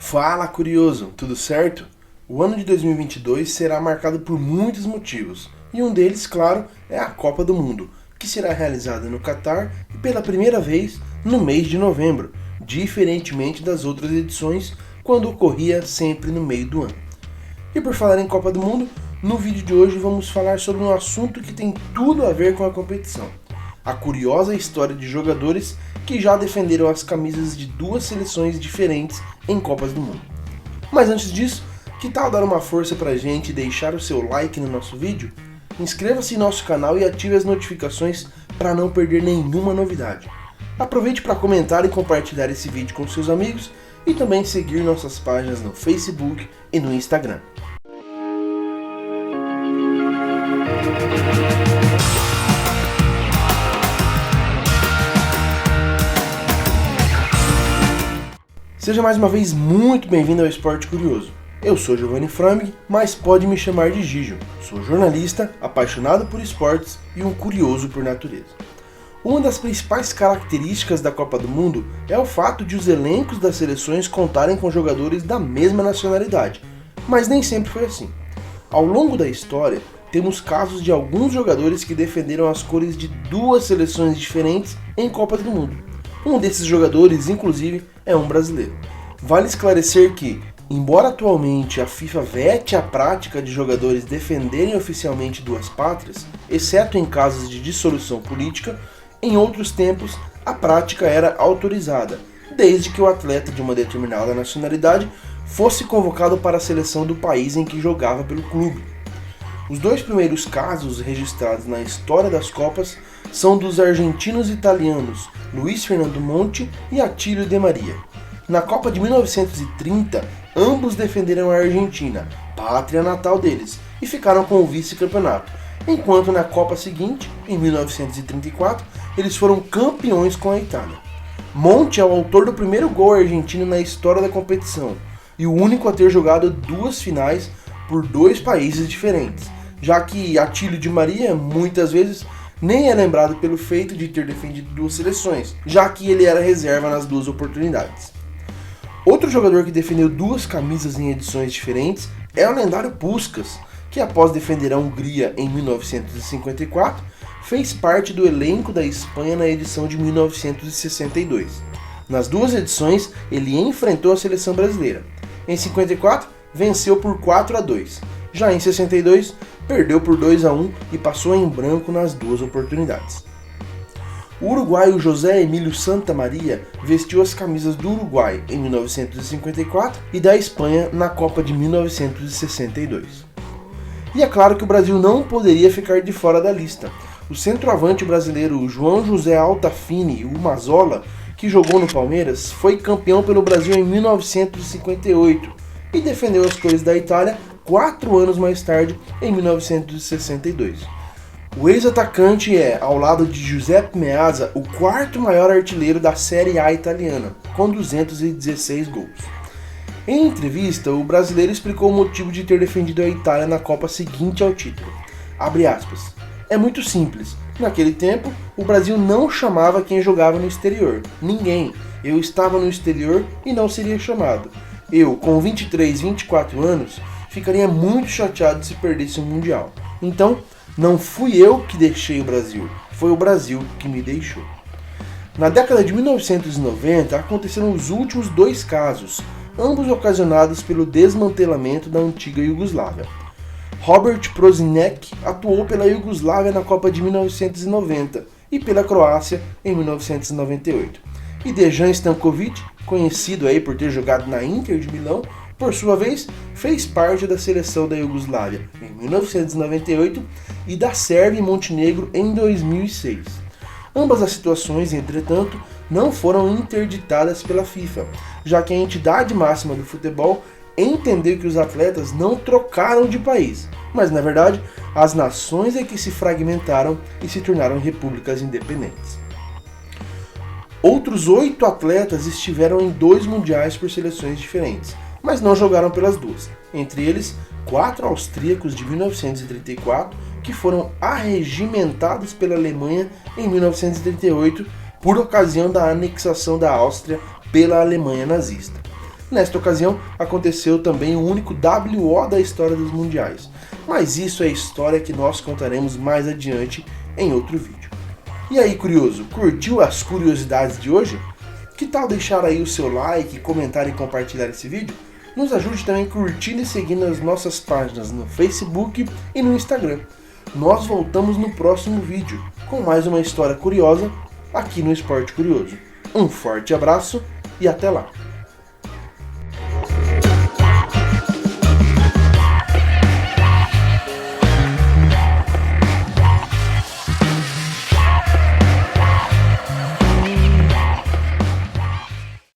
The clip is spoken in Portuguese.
Fala, curioso, tudo certo? O ano de 2022 será marcado por muitos motivos, e um deles, claro, é a Copa do Mundo, que será realizada no Catar e pela primeira vez no mês de novembro, diferentemente das outras edições, quando ocorria sempre no meio do ano. E por falar em Copa do Mundo, no vídeo de hoje vamos falar sobre um assunto que tem tudo a ver com a competição: a curiosa história de jogadores que já defenderam as camisas de duas seleções diferentes em Copas do Mundo. Mas antes disso, que tal dar uma força pra gente e deixar o seu like no nosso vídeo? Inscreva-se em nosso canal e ative as notificações para não perder nenhuma novidade. Aproveite para comentar e compartilhar esse vídeo com seus amigos e também seguir nossas páginas no Facebook e no Instagram. Seja mais uma vez muito bem-vindo ao Esporte Curioso. Eu sou Giovanni Framig, mas pode me chamar de Gijo. Sou jornalista, apaixonado por esportes e um curioso por natureza. Uma das principais características da Copa do Mundo é o fato de os elencos das seleções contarem com jogadores da mesma nacionalidade, mas nem sempre foi assim. Ao longo da história, temos casos de alguns jogadores que defenderam as cores de duas seleções diferentes em Copas do Mundo. Um desses jogadores, inclusive, é um brasileiro. Vale esclarecer que, embora atualmente a FIFA vete a prática de jogadores defenderem oficialmente duas pátrias, exceto em casos de dissolução política, em outros tempos a prática era autorizada, desde que o atleta de uma determinada nacionalidade fosse convocado para a seleção do país em que jogava pelo clube. Os dois primeiros casos registrados na história das Copas são dos argentinos e italianos Luiz Fernando Monti e Atílio De Maria. Na Copa de 1930, ambos defenderam a Argentina, pátria natal deles, e ficaram com o vice-campeonato, enquanto na Copa seguinte, em 1934, eles foram campeões com a Itália. Monti é o autor do primeiro gol argentino na história da competição, e o único a ter jogado duas finais por dois países diferentes, já que Atílio de Maria muitas vezes nem é lembrado pelo feito de ter defendido duas seleções, já que ele era reserva nas duas oportunidades. Outro jogador que defendeu duas camisas em edições diferentes é o lendário Puskás, que após defender a Hungria em 1954, fez parte do elenco da Espanha na edição de 1962. Nas duas edições, ele enfrentou a seleção brasileira. Em 54, venceu por 4-2. Já em 62, perdeu por 2-1 e passou em branco nas duas oportunidades. O uruguaio José Emílio Santamaría vestiu as camisas do Uruguai em 1954 e da Espanha na Copa de 1962. E é claro que o Brasil não poderia ficar de fora da lista. O centroavante brasileiro João José Altafini, o Mazola, que jogou no Palmeiras, foi campeão pelo Brasil em 1958 e defendeu as cores da Itália 4 anos mais tarde, em 1962. O ex-atacante é, ao lado de Giuseppe Meazza, o quarto maior artilheiro da Série A italiana, com 216 gols. Em entrevista, o brasileiro explicou o motivo de ter defendido a Itália na Copa seguinte ao título. Abre aspas. É muito simples. Naquele tempo, o Brasil não chamava quem jogava no exterior. Ninguém. Eu estava no exterior e não seria chamado. Eu, com 23, 24 anos, ficaria muito chateado se perdesse o Mundial. Então, não fui eu que deixei o Brasil, foi o Brasil que me deixou. Na década de 1990, aconteceram os últimos dois casos, ambos ocasionados pelo desmantelamento da antiga Iugoslávia. Robert Prosinec atuou pela Iugoslávia na Copa de 1990 e pela Croácia em 1998. E Dejan Stankovic, conhecido aí por ter jogado na Inter de Milão, por sua vez, fez parte da seleção da Iugoslávia em 1998 e da Sérvia e Montenegro em 2006. Ambas as situações, entretanto, não foram interditadas pela FIFA, já que a entidade máxima do futebol entendeu que os atletas não trocaram de país, mas na verdade as nações é que se fragmentaram e se tornaram repúblicas independentes. Outros 8 atletas estiveram em 2 mundiais por seleções diferentes, mas não jogaram pelas duas. Entre eles, 4 austríacos de 1934 que foram arregimentados pela Alemanha em 1938 por ocasião da anexação da Áustria pela Alemanha nazista. Nesta ocasião, aconteceu também o único WO da história dos mundiais, mas isso é história que nós contaremos mais adiante em outro vídeo. E aí, curioso, curtiu as curiosidades de hoje? Que tal deixar aí o seu like, comentar e compartilhar esse vídeo? Nos ajude também curtindo e seguindo as nossas páginas no Facebook e no Instagram. Nós voltamos no próximo vídeo com mais uma história curiosa aqui no Esporte Curioso. Um forte abraço e até lá!